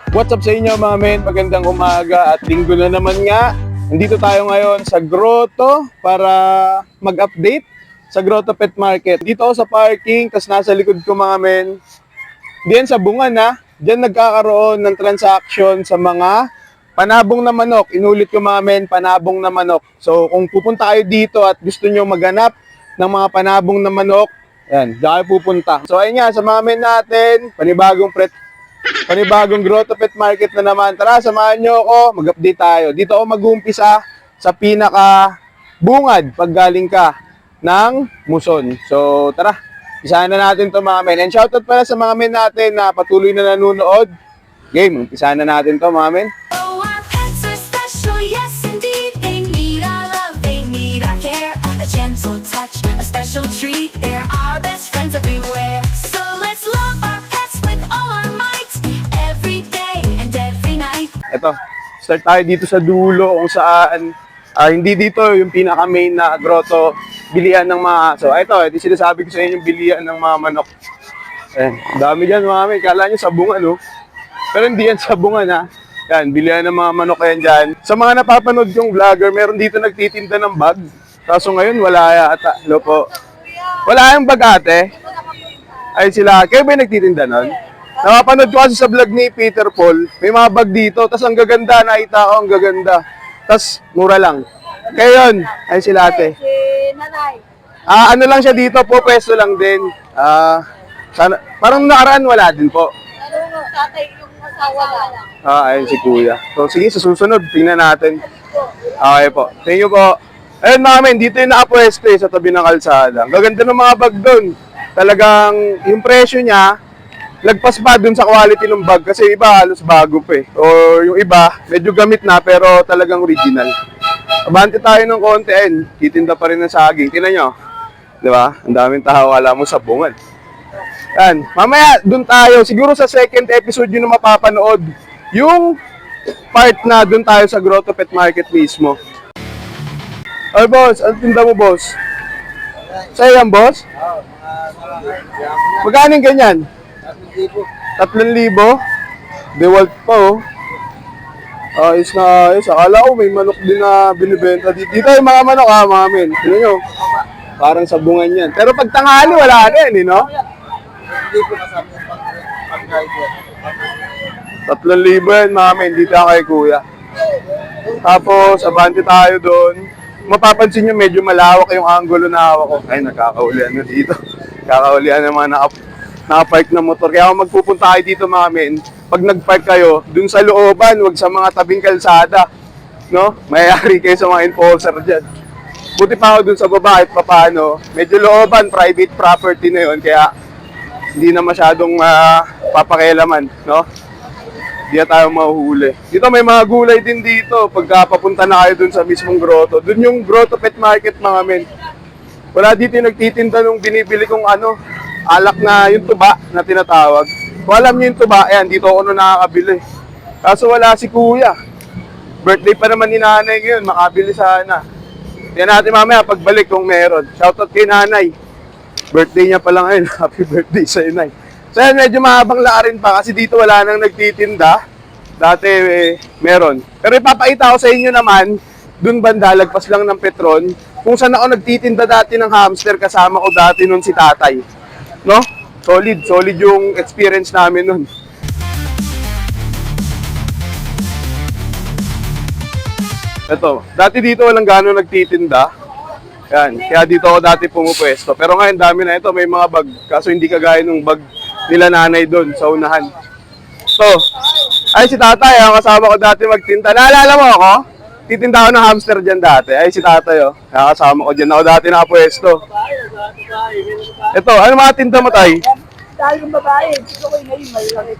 What's up sa inyo mga men? Magandang umaga at linggo na naman nga. Nandito tayo ngayon sa Grotto para mag-update sa Grotto Pet Market. Dito ako sa parking, tas nasa likod ko mga men. Diyan sa bungan ha. Diyan nagkakaroon ng transaction sa mga panabong na manok. Inulit ko mga men, panabong na manok. So kung pupunta kayo dito at gusto nyo maghanap ng mga panabong na manok, yan, diyan kayo pupunta. So ayun nga, sa mga men natin, panibagong Grotto Pet Market na naman. Tara, samahan nyo ako, mag-update tayo. Dito ako mag-uumpisa sa pinaka-bungad pag galing ka ng Muson. So, tara, umpisahan na natin to mga men. And shoutout pala sa mga men natin na patuloy na nanonood. Game, umpisahan na natin to mga men. Oh, our pets are special, yes indeed. They need our love, they need our care. A gentle touch, a special treat. They're our best friends everywhere. So let's love our pets with all our might. Every day and every night. Ito, start tayo dito sa dulo kung saan hindi dito yung pinaka-main na grotto, bilihan ng mga aso. Ito sinasabi ko sa inyo yung bilihan ng mga manok. Dami dyan mga men. Kala nyo sabungan, no? Pero hindi yan sabungan, ha? Yan, bilihan ng mga manok yan dyan. Sa mga napapanood yung vlogger, meron dito nagtitinda ng bag. Kaso ngayon, wala yata. Hello po. Wala yung bag ate. Ay sila, kayo ba yung nagtitinda nun? Napapanood ko kasi sa vlog ni Peter Paul, may mga bag dito, tas ang gaganda, nakita ko, ang gaganda. Tas mura lang. Kayo yun, ay sila ate. Si nanay. Ano lang siya dito po, pwesto lang din. Sana, parang nakaraan wala din po. Ano, tatay yung asawa lang. Ayun si kuya. So sige, sa susunod, tingnan natin. Okay po. Thank you po. Ayun mga men, dito yung nakapwesto sa tabi ng kalsada. Ang gaganda ng mga bag doon. Talagang yung presyo niya, lagpas pa dun sa quality ng bag kasi iba halos bago pa eh. O yung iba, medyo gamit na pero talagang original. Abante tayo ng konti ayun, titinda pa rin ng saging. Tingnan nyo. Di ba? Ang daming tao, wala mo sabungan. Yan. Mamaya, dun tayo. Siguro sa second episode yun na mapapanood. Yung part na dun tayo sa Grotto Pet Market mismo. Ay boss, ano tinda mo boss? Sa'yo yan boss? Magkano yung ganyan? 3,000? DeWalt pa oh. Ayos na ayos. Akala ko may manok din na binibenta dito. Dito yung mga manok ha mga men. Tignan nyo. Parang sabungan yan. Pero pag tanghali wala na yan eh no? Hindi po kasama yung pag-guide. 3,000 yan mga men. Dito kay kuya. Tapos abante tayo doon. Mapapansin nyo medyo malawak yung angulo na hawak ko. Ay nakakaulian na dito. Kakaulian ng mga nakapark na motor. Kaya kung magpupunta kayo dito mga men, pag nagpark kayo, dun sa looban, wag sa mga tabing kalsada. No? Mayayari kayo sa mga enforcer dyan. Buti pa ako dun sa baba kahit papaano. Medyo looban, private property na yun. Kaya hindi na masyadong papakialaman. No? Hindi na tayo mahuhuli. Dito may mga gulay din dito. Pagka papunta na kayo dun sa mismong grotto. Dun yung Grotto Pet Market mga men. Wala dito yung nagtitinda nung binibili kong alak na yung tuba na tinatawag. Kung alam niyo yung tuba, ayan, dito ako nung nakakabili. Kaso wala si kuya. Birthday pa naman ni nanay ngayon, makabili sana. Yan natin mamaya pagbalik kung meron. Shoutout kay nanay. Birthday niya pa lang ngayon. Happy birthday sa inay. So yan, medyo mahabang lakarin pa kasi dito wala nang nagtitinda. Dati meron. Pero ipapakita ko sa inyo naman, dun banda, lagpas lang ng Petron, kung saan ako nagtitinda dati ng hamster, kasama ko dati nun si tatay. No? Solid yung experience namin nun. Ito, dati dito walang gano'ng nagtitinda. Yan, kaya dito ako dati pumupwesto. Pero ngayon dami na ito, may mga bag. Kaso hindi kagaya nung bag nila nanay doon sa unahan. So, ay si tatay, ang kasama ko dati magtinda. Naalala mo ako? Titinda ako ng hamster dyan dati. Ay si tatay, oh. Kasama ko dyan. Ako dati nakapwesto. Ito, ano mga tinda mo, tay? Dahil yung babae, gusto ko ngayon malaki.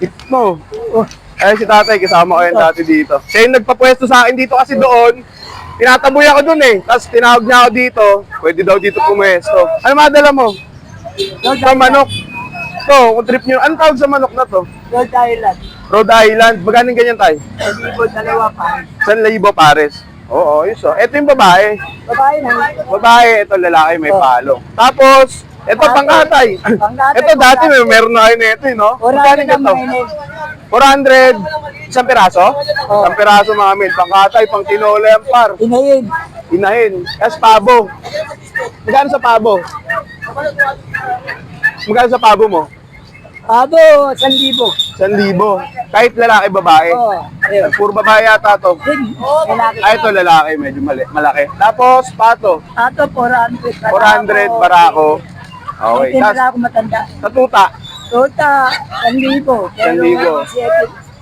Ito. Oh. Ay si tatay, kasama ko yan dati dito. Siya yung nagpapwesto sa akin dito kasi doon. Tinataboy ako doon eh. Tapos tinawag niya ako dito. Pwede daw dito pumwesto. Ano madala mo? Sa manok. Ito, kung trip nyo. Anong tawag sa manok na to? Rhode Island. Rhode Island. Magkano ganyan tayo? Dalawa pa. 1,000 pares. Oo, yun so. Ito yung babae. Babae na. Babae, ito lalaki, may palo. Tapos, ito pangkatay. Pangkatay, Ito dati meron na kayo na ito, no? Wala Magkano na ganito? mainit. 400, isang piraso? Isang piraso mga men, pangkatay, pang tinola yan par. Inayin. Inahin. Yes, pabo. Magkano sa pabo? Magkano sa pabo mo? Abo, 1,000. 1,000. Kahit lalaki, babae. Oo. Ayun. Puro babae yata to. Lalaki. Ay, ito lalaki, medyo malaki. Tapos, pato. Ato, 400. 400, barako. Okay. Hindi Tapos, na ako matanda. sa tuta. Tota, 1,000. 1,000.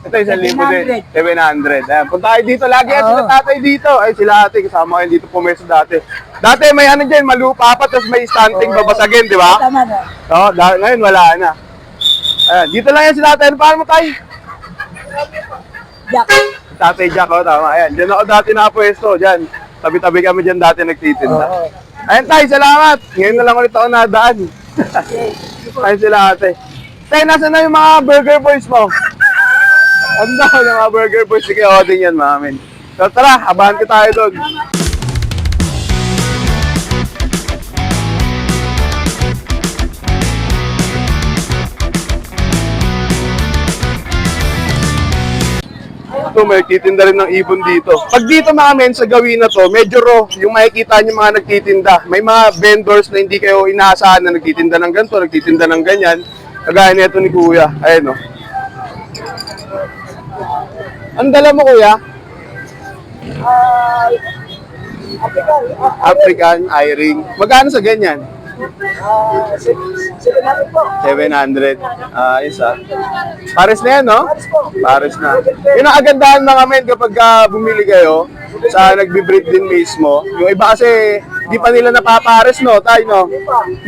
Ito, 1,000 din. 700. Ayan, punta kayo dito. Lagi yan sila Oo. tatay dito. Ay, sila ate, kasama kayo dito pumeso dati. Dati may ano dyan, malupa pa, tapos may stunting babasagin, di ba? Tama na. Oo, ngayon wala na. Ayan, dito lang yan sila tatay. Ano paano mo tayo? Jack. Tatay Jack, oh, tama. Ayan, dyan ako dati nakapwesto. Dyan, tabi-tabi kami dyan dati nagtitinda. Oo. Ayan tayo, salamat. Ngayon na lang ulit ako nadaan. Ayan sila ate. Tayo, nasa na yung mga burger boys mo? Ano daw yung mga burger boys? Sige, din yan, mga men. So tara, abahan ko tayo doon. Ito, may titinda rin ng ibon dito. Pag dito mga men, sa gawin na to, medyo raw yung makikita nyo mga nagtitinda. May mga vendors na hindi kayo inaasahan na nagtitinda ng ganito, nagtitinda ng ganyan. Kagaya nito ni Kuya. Ayan o. Ang dala mo, Kuya? African eye-ring. Magkano sa ganyan? 700 po. 700. Ayos ah. Pares na yan, no? Pares na. Yun ang kagandahan mga men kapag bumili kayo sa nagbi-breed din mismo. Yung iba kasi di pa nila napapares, no? Tayo, no?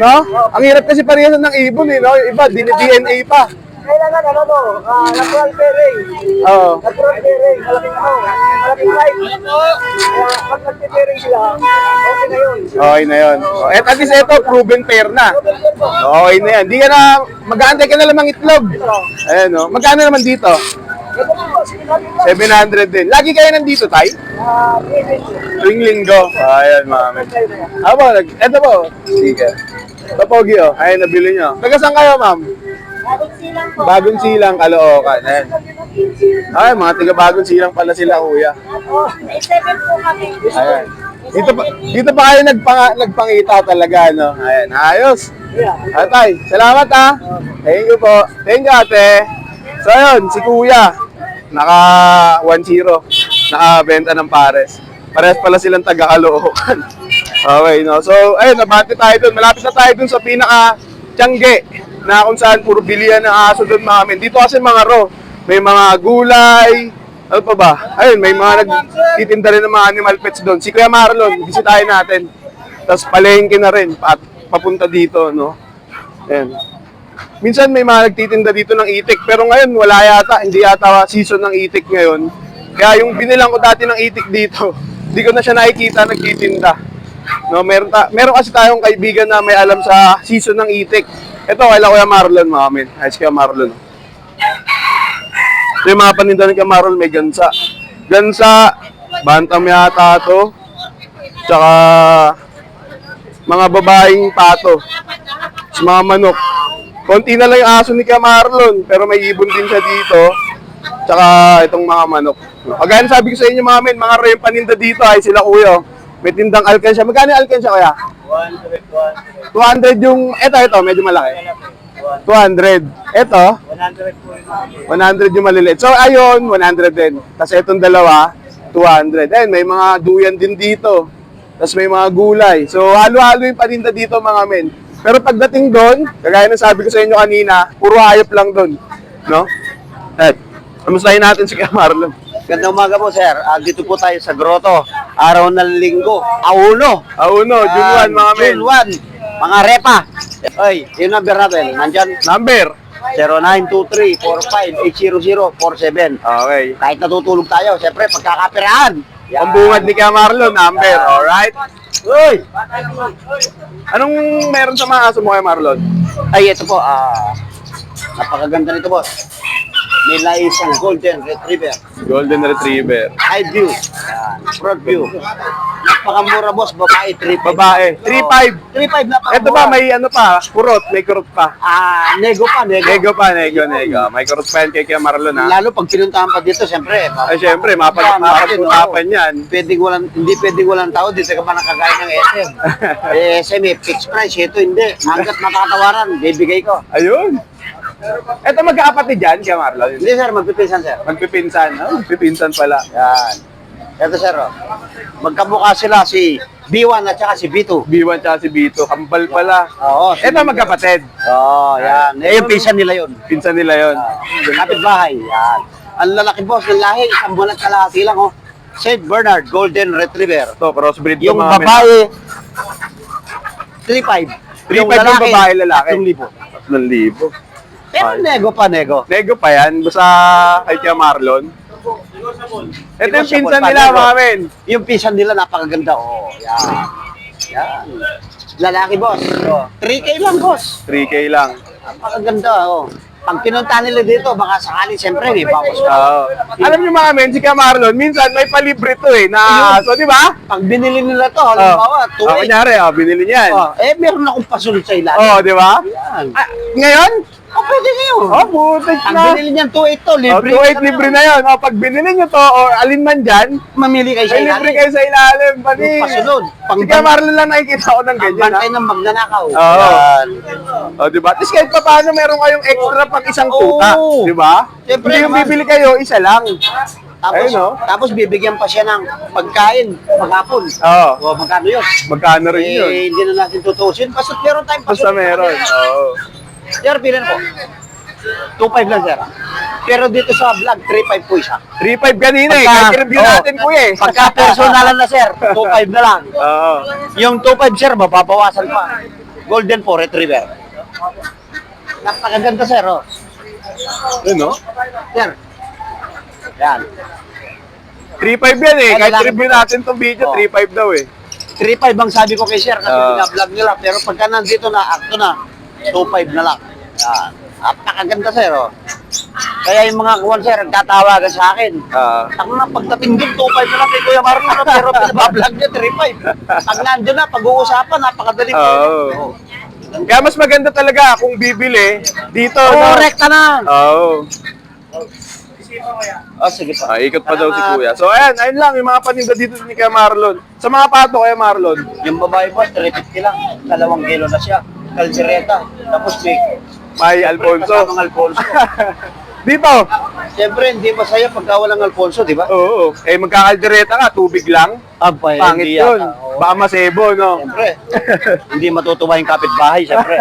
No? Ang hirap kasi parehasan ng ibon, eh, no? Yung iba, DNA pa. Kailangan ano to, natural pairing. Oo. Natural pairing, malaking life. Kaya pag nagpipairing sila, okay na yun. Okay na yun. At least ito, proven pair na. Okay na yan. Di ka na, mag-aantay ka na lamang itlog. Ayan, no? Magkano naman dito? Ito po, 700 700. din. Lagi kayo nandito, Tay? Tuwing linggo. Ayan, mami. Abo, eto po. Sige. Ito, Pogi, oh. Ayan, nabili nyo. Taga saan kayo, ma'am? Bagong Silang, Caloocan. Ayan. Ay, mga taga Bagong Silang pala sila, kuya. May 7 po kami. Ayan. Dito pa kayo nagpangita talaga, no? Ayan, ayos. Atay, salamat ha. Thank you po. Thank you, ate. So, ayun, si kuya. Naka 1-0. Nakabenta ng pares. Pares pala silang taga Caloocan. Okay, no? So, ayun, nabati tayo dun. Malapit na tayo dun sa pinaka-tiyangge na kung saan puro bilihan ng aso doon mga men. Dito kasi mga raw, may mga gulay, ano pa ba? Ayun, may mga nagtitinda rin ng mga animal pets doon. Si Kuya Marlon, bisitahin natin. Tapos palengke na rin, papunta dito, no? Ayan. Minsan may mga nagtitinda dito ng itik, pero ngayon wala yata, hindi yata season ng itik ngayon. Kaya yung binilang ko dati ng itik dito, hindi ko na siya nakikita nagtitinda. No, meron kasi tayong kaibigan na may alam sa season ng itik. Ito, kaila Kuya Marlon, mga men. Ayos Kuya Marlon. Ito yung mga paninda ni Kuya Marlon, may gansa. Gansa, bantam yata ito. Tsaka, mga babaeng pato. Sa mga manok. Konti na lang yung aso ni Kuya Marlon, pero may ibon din siya dito. Tsaka, itong mga manok. Kagaya sabi ko sa inyo, mga men, mga reyong paninda dito ay sila Kuya. May tindang alkansya. Magkano yung alkansya, Kuya? 200 yung, ito, medyo malaki. 200. Ito? 100 yung maliliit. So, ayun, 100 din. Tapos itong dalawa, 200. Ayun, may mga duyan din dito. Tapos may mga gulay. So, halo-halo yung paninda dito, mga men. Pero pagdating doon, kagaya ng sabi ko sa inyo kanina, puro hayop lang doon. No? At, kamustahin natin si Kuya Marlon. Gandang umaga po, sir. Dito po tayo sa Grotto. Araw ng linggo. Auno. June 1, mga men. June 1. Mga repa. Oy, yung number natin. Nandyan. Number. 0923-45-800-47. Okay. Kahit natutulog tayo, siyempre, pagkakapirahan. Ang bungad ni Kuya Marlon, number. Alright? Uy! Anong meron sa mga aso mo, Kuya Marlon? Ay, ito po. Napakaganda nito, boss. May laisang golden retriever. Golden Retriever. High view. Yan. Front view. Napakamura, boss. Babae, 3.5. Babae, 3.5. 3.5 napakamura. Ito ba, may ano pa, kurot, may kurot pa. Nego pa, nego. Nego pa, nego. May kurot pa yan kay Kuya Marlon, ha? Lalo pag pinuntahan pa dito, siyempre. Ay, syempre, mapag-usapan yan. Hindi pwedeng walang tao. Dito ka pa nakagaya ng SM. SM, fixed price. Ito hindi. Hanggat makakatawaran, bibigay ko. Ayun. Ito magkakapatid dyan, Kuya Marlon. Hindi, sir. Magpipinsan, sir. Magpipinsan. Oh, magpipinsan pala. Yan. Ito, sir. Oh. Magkamukha sila si B1 at saka si B2. B1 tsaka si B2. Kambal pala. Oo. Ito magkapatid. Oo, yan. Eh, yung pinsan nila yun. Pinsan nila yon. Kapitbahay. Yan. Ang lalaki, boss, ng lahi. Isang buwan at kalahati lang, oh. St. Bernard Golden Retriever. Ito, crossbreed Yung mga babae, 3.5. 3.5 yung babae, lalaki. 3,000. 3,000. Pero Ay. nego pa, nego. Nego pa yan, basta kay Kuya Marlon. Ito yung pinsan pa, nila, nego. mga men. Yung pinsan nila, napakaganda. Oh, yan. Yan. Lalaki, boss. Oh. 3K lang, boss. 3K lang. Napakaganda, oh. Pag pinunta nila dito, baka sakali, siyempre, may bawas ka. Oo. Alam niyo mga men, si Kuya Marlon, minsan may palibre to eh, na aso, di ba? Pag binili nila to, halimbawa, 2.8. Kunyari, binili niyan. Meron akong pasunod sa ilalim. Oo, di ba? Yan. Ngayon? Pwede ngayon. Butik Pag na. binili niyan 2.8 to, libre. 2.8 libre na yun. Pag binili niyo to, or alin man dyan, Mamili kayo sa may ilalim. libre kayo sa ilalim. Pati, Pasunod. si Kuya Marlon lang nakikita ko ng ganyan. Bantay ng magnanakaw. Oo. Yan. Di ba? Tapos kahit pa paano meron kayong extra pag isang tuta. Oo. Di ba? Siyempre Hindi yung naman. bibili kayo, isa lang. Tapos, Ayun, no? tapos bibigyan pa siya ng pagkain maghapon. Oo. O, magkano yun? Magkano rin yun? Hindi na natin tutusin. Basta meron tayong Basta meron. Oo. Sir, pilan po. 2.5 lang, sir. Pero dito sa vlog, 3.5 po isa. 3.5 kanina eh. Pagka- Kahit review Oo. natin, kuya eh. Pagka personalan na, sir, 2.5 na lang. Oo. Yung 2.5, sir, mapapawasan pa. Golden po, retriever. Napakaganda, sir, oh. Yun, no? Sir. Yan. 3.5 yan eh. Ay, Kahit lalaki review po. natin tong video, Oo. 3.5 daw eh. 3.5 ang sabi ko kay sir kasi Ah. pina-vlog nila. Pero pagka nandito na, akto na, 2.5 na lang. Yan. Napakaganda, sir, oh. Kaya yung mga kuwan, sir, tatawagan sa akin. Ang mga pagdating din, 2.5 na lang kay Kuya Marlon, pero pinabablog niya, 3.5. Pag nandun na, pag-uusapan, napakadali po. Oo. Kaya mas maganda talaga kung bibili dito. Oo, no? rekta na. Oo. Oh, sige pa. Ikot pa daw si Kuya. So ayan, ayun lang yung mga paninda dito ni Kuya Marlon. Sa mga pato Kuya Marlon. Yung babae po, 350 lang. 2 kilo na siya. Caldereta. Tapos may May Alfonso. kasamang Alfonso. Dito. Siyempre, hindi masaya pagka walang Alfonso, di ba? Oo. Eh magkakaldereta ka, tubig lang. Abay, Pangit hindi yun. yata. Oo. Baka masebo, no? Siyempre. Hindi matutuwa yung kapitbahay, siyempre.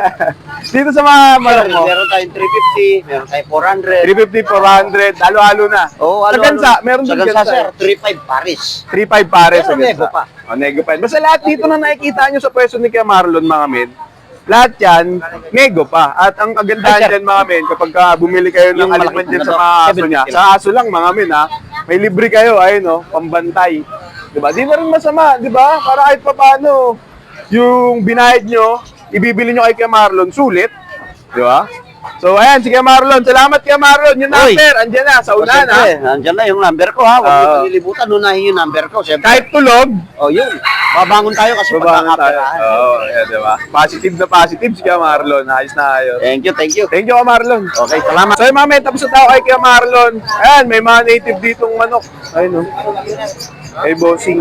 Dito sa mga malak mo. Meron tayong 350, meron tayong 400. 350, 400, halo-halo na. Oo, Sa gansa, meron sa din gansa, gansa. sir, 3.5 Paris. 3.5 pare Pero sa gansa. nego pa. Nego pa. Basta lahat dito na nakikita nyo sa pwesto ni Kuya Marlon, mga men. Lahat yan, nego pa. At ang kagandahan Ay, sir. dyan, mga men, kapag bumili kayo ng Yung aliman malaki dyan na sa to, mga aso 70 niya, kilo. sa aso lang, mga men, ha, may libre kayo, ayun, no, pambantay. Diba? Di na rin masama, di ba? Para kahit pa paano, yung binayad nyo, ibibili nyo kay Kuya Marlon, sulit. Di ba? So, ayan, si Kuya Marlon. Salamat, Kuya Marlon. Yung Uy. number, andyan na, sa O, unahan, ha? siyempre, nandyan na yung number ko, ha? Huwag Oo. mo palilibutan, unahin yung number ko, siyempre. Kahit tulog, Oh, yun. Babangon tayo kasi babangon tayo. pagkakaperahan. Oo, ayan, di ba? Positive na positive si Kuya Marlon. Ayos na ayos. Thank you, thank you. Thank you, Kuya Marlon. Okay, salamat. So, yung mga men, tapos na tayo kay Kuya Marlon. Ayan, may mga native ditong manok. Ayun, no? Ay, bossing.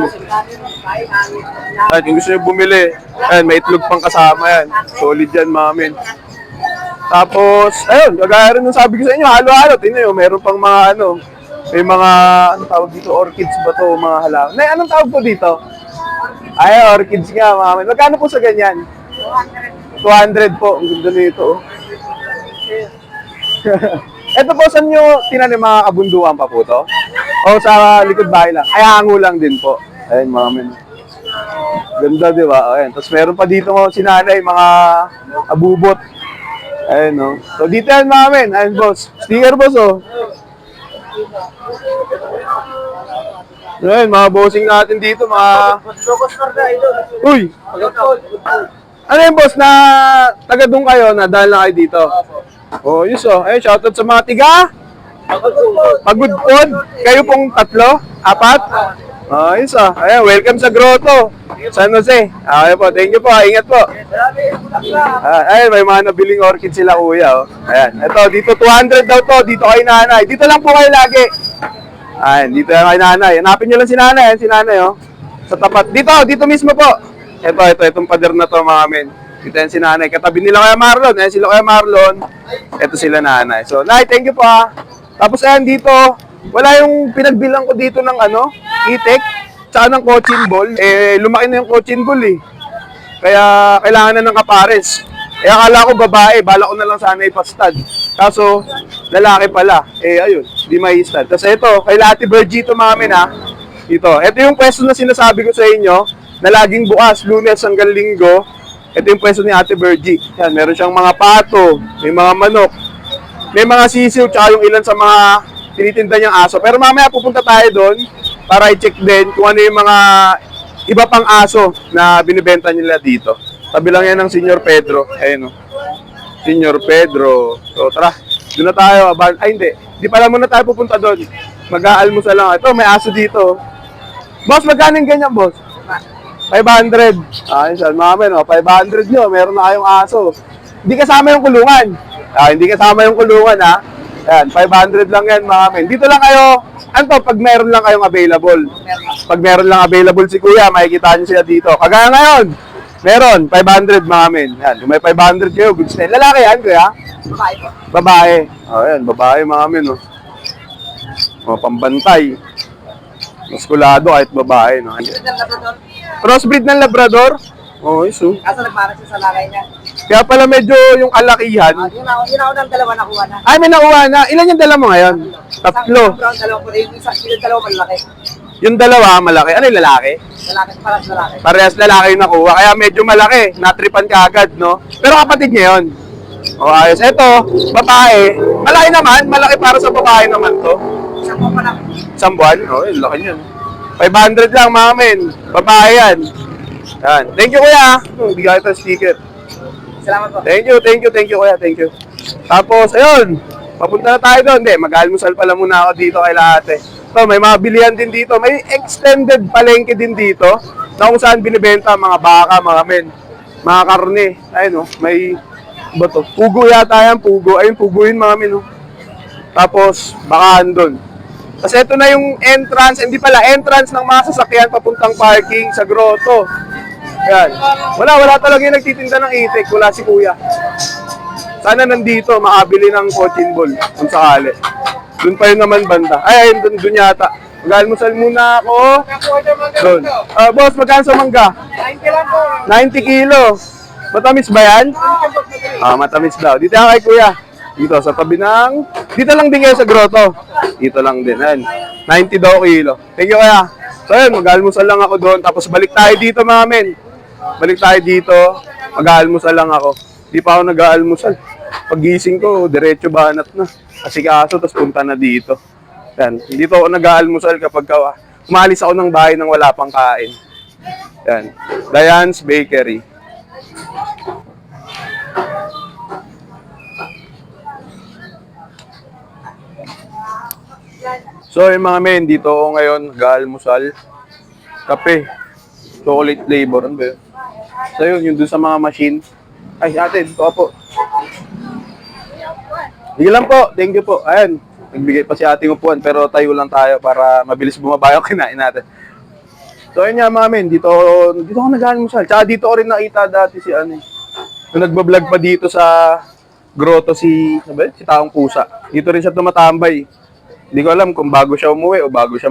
At kung gusto nyo bumili, ayan, may itlog pang kasama yan. Solid yan, mga men. Tapos, ayun, kagaya rin ng sabi ko sa inyo, halo-halo. Tingnan nyo, meron pang mga ano, may mga, ano tawag dito, orchids ba to, mga halaman. Nay, anong tawag po dito? Ay, orchids nga, mga men. Magkano po sa ganyan? 200 po. Ang ganda nito, oh. Ito po, saan nyo tinanim mga kabunduan pa po to? O sa likod bahay lang? Ay, hango lang din po. Ayun, mga men. Ganda, di ba? Ayun. Tapos meron pa dito mga sinanay, mga abubot. Ayun, no? So, dito yan, mga men. Ayun, boss. Sticker, boss, oh. Ayun, mga bossing natin dito, mga... Uy! Ano yung boss na taga doon kayo na dahil na kayo dito? Oh, yun so. Ayun, shoutout sa mga tiga Pagod food? Kayo pong tatlo? Apat? Ayos ah. Ayan, welcome sa Grotto. San Jose. Okay po, thank you po. Ingat po. Ayun, may mga nabiling orchid sila kuya. Oh. Ayan, ito, dito 200 daw to. Dito kay nanay. Dito lang po kayo lagi. Ayan, dito lang kay nanay. Hanapin nyo lang si nanay. Ayan, si nanay oh. Sa tapat. Dito mismo po. Itong pader na to mga men. Dito yan si nanay. Katabi nila kaya Marlon. Ayan sila kaya Marlon. Ito sila nanay. So, nay, thank you po ah. Tapos ayan dito, wala yung pinagbilang ko dito ng itik, tsaka ng coaching ball. Eh, lumaki na yung coaching ball eh. Kaya kailangan na ng kapares. Eh, akala ko babae, bala ko na lang sana ipastad. Kaso, lalaki pala. Eh, ayun, di may istad. Tapos ito, kay Ate Virgie ito mga men ha. Ito yung pwesto na sinasabi ko sa inyo, na laging bukas, Lunes hanggang Linggo. Ito yung pwesto ni Ate Virgie. Yan, meron siyang mga pato, may mga manok, may mga sisiw, tsaka yung ilan sa mga tinitinda niyang aso. Pero mamaya pupunta tayo doon para i-check din kung ano yung mga iba pang aso na binibenta nila dito. Tabi lang yan ng Senyor Pedro. Ayun o. Senyor Pedro. So tara, doon na tayo. Ay hindi, di pala muna tayo pupunta doon. Mag-aalmusal lang. Ito, may aso dito. Boss, magkano yung ganyan, boss? 500. Ayun, saan mga men, 500 nyo. Meron na kayong aso. Hindi kasama yung kulungan. Hindi kasama yung kulungan, ha? Ayan, 500 lang yan, mga men. Dito lang kayo, pag meron lang kayong available. Pag meron lang available si kuya, makikita nyo siya dito. Kagaya ngayon, meron, 500, mga men. Ayan, kung may 500 kayo, goods na. Lalaki yan, kuya? Babae po. Babae. Ayan, babae, mga men, pambantay. Muskulado kahit babae, no? Crossbreed ng Labrador? So. Kaso nagmarag siya sa lagay niya. Kaya pala medyo yung kalakihan. Yun ako ng dalawa nakuha na. Ay, may nakuha na. Ilan yung dala mo ngayon? Tatlo. Isang brown, dalawa po. Yung dalawa malaki. Yung dalawa, malaki. Ano yung lalaki? Lalaki, parang lalaki. Parehas lalaki yung nakuha. Kaya medyo malaki. Natripan ka agad, no? Pero kapatid niya yun. Ayos. Eto, babae. Malaki naman. Malaki para sa babae naman to. Isang po pa lang. Isang buwan? Laki niyan. 500 lang, mga men. Babae yan. Yan. Thank you, kuya. Bigay ito sticker. Salamat po. Thank you, kuya. Thank you. Tapos, ayun. Papunta na tayo doon. Hindi, mag-almusal pala muna ako dito kay ate. So, may mga bilihan din dito. May extended palengke din dito na kung saan binibenta mga baka, mga men. Mga karne. Ayun, may bato. Pugo yata yan, pugo. Ayun, pugo yun, mga men. Tapos, bakahan doon. Kasi ito na yung entrance, hindi pala, entrance ng mga sasakyan papuntang parking sa Grotto. Yan. Wala talaga yung nagtitinda ng itik. Wala si kuya. Sana nandito, makabili ng coaching ball kung sakali. Doon pa yun naman banda. Ay, doon yata. Mag-almusal muna ako. Doon. Boss, magkano sa mangga? 90 lang po. 90 kilo. Matamis ba yan? Matamis daw. Dito yan kay kuya. Dito, sa tabi ng... Dito lang din kayo sa Grotto. Dito lang din. Yan. 90 daw kilo. Thank you kuya. So yun, mag-almusal lang ako doon. Tapos balik tayo dito mga men. Balik tayo dito. Mag-almusal lang ako. Di pa ako nag-almusal. Pag-gising ko, diretso banat na. Kasi kaso, tapos punta na dito. Yan. Dito ako nag-almusal kapag umalis ako ng bahay nang wala pang kain. Yan. Diane's Bakery. So yung mga men, dito ako ngayon nag-almusal. Kape. Chocolate flavor. Ano ba yun? So yun, yung dun sa mga machine. Ay, ate, dito ka po. Sige lang po. Thank you po. Ayan. Nagbigay pa si ate ng upuan, pero tayo lang tayo para mabilis bumaba yung kinain natin. So ayun nga mga men, dito ako nag-almusal. Tsaka dito ko rin nakita dati si ano. Nung nagbablog pa dito sa Grotto si Taong Pusa. Dito rin siya tumatambay. Hindi ko alam kung bago siya umuwi o bago siya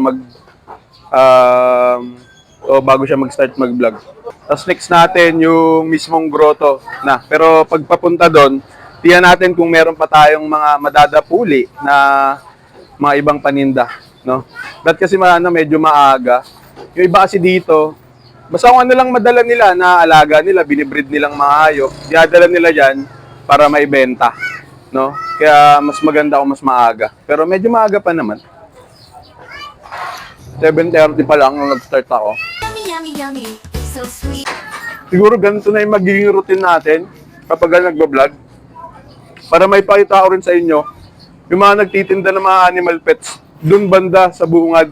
mag-start mag-vlog. Tapos next natin yung mismong Grotto na. Pero pagpapunta doon, tiyan natin kung meron pa tayong mga madadapuli na mga ibang paninda, no? Dahil kasi medyo maaga. Yung iba kasi dito, basta kung ano lang madala nila na alaga nila, binibreed nilang mga hayop, dinadala nila dyan para maibenta, no? Kaya mas maganda kung mas maaga. Pero medyo maaga pa naman. 7:30 pa lang nung nag-start ako. Yummy, yummy, yummy. So sweet. Siguro ganito na yung magiging routine natin kapag nagbablog. Para may pakita ko rin sa inyo yung mga nagtitinda ng mga animal pets, dun banda sa bungad.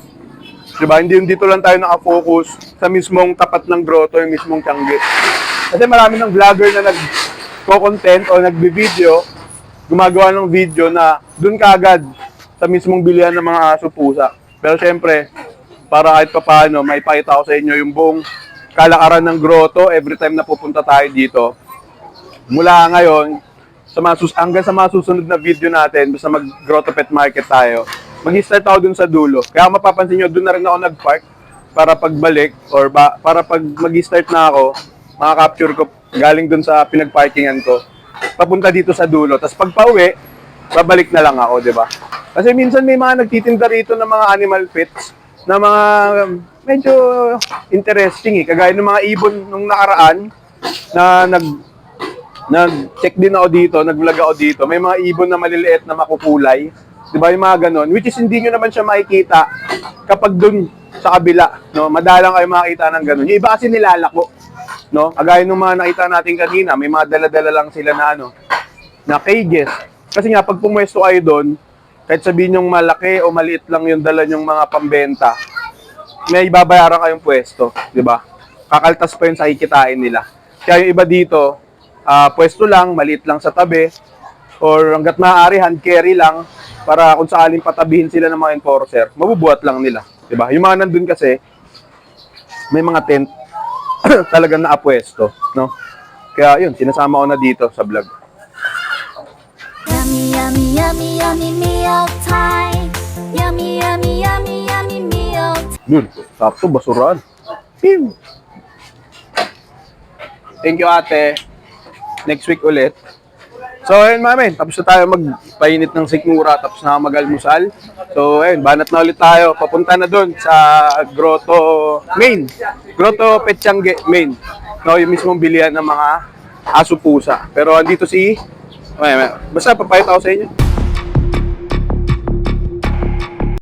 Diba? Hindi yung dito lang tayo nakafocus sa mismong tapat ng grotto, yung mismong Tiangge. Kasi marami ng vlogger na nagko-content o nagbi-video, gumagawa ng video na dun kaagad sa mismong bilihan ng mga aso pusa. Pero syempre, para kahit papaano, maipakita ko sa inyo yung buong kalakaran ng grotto every time na pupunta tayo dito. Mula ngayon, hanggang sa mga susunod na video natin, basta mag-grotto pet market tayo, mag-start ako dun sa dulo. Kaya mapapansin nyo, dun na rin ako nag-park para pagbalik or para pag mag-start na ako, makaka-capture ko galing dun sa pinag-parkingan ko, papunta dito sa dulo. Tapos pag pauwi, babalik na lang ako, di ba? Kasi minsan may mga nagtitinda rito ng mga animal pets na mga medyo interesting eh. Kagaya ng mga ibon nung nakaraan na nag-check din ako dito, nag-vlog ako dito. May mga ibon na maliliit na makukulay. Di ba yung mga ganon? Which is hindi nyo naman siya makikita kapag dun sa kabila. No? Madalang kayo makikita ng ganon. Yung iba kasi nilalako. No? Kagaya nung mga nakita natin kanina, may mga dala-dala lang sila na na cages. Kasi nga, pag pumwesto kayo doon, kahit sabihin yung malaki o maliit lang yung dala yung mga pambenta, may babayaran kayong pwesto. Di ba? Kakaltas pa yun sa kikitain nila. Kaya yung iba dito, pwesto lang, maliit lang sa tabi, or hanggat maaari, hand carry lang, para kung sakaling patabihin sila ng mga enforcer, mabubuhat lang nila. Diba? Yung mga nandun kasi, may mga tent talagang naapwesto. No? Kaya yun, sinasama ko na dito sa vlog. Yummy, yummy, yummy, yummy meal time. Yummy, yummy, yummy, yummy meal time. Yun, sakto, basuraan. Pew! Thank you, ate. Next week ulit. So, ayun mami, tapos na tayo magpainit ng sikmura, tapos na mag-almusal. So, ayun, banat na ulit tayo. Papunta na dun sa Grotto Main. Grotto Pet Tiangge Main. No, yung mismong bilihan ng mga aso pusa. Pero andito basta papayat ako sa inyo.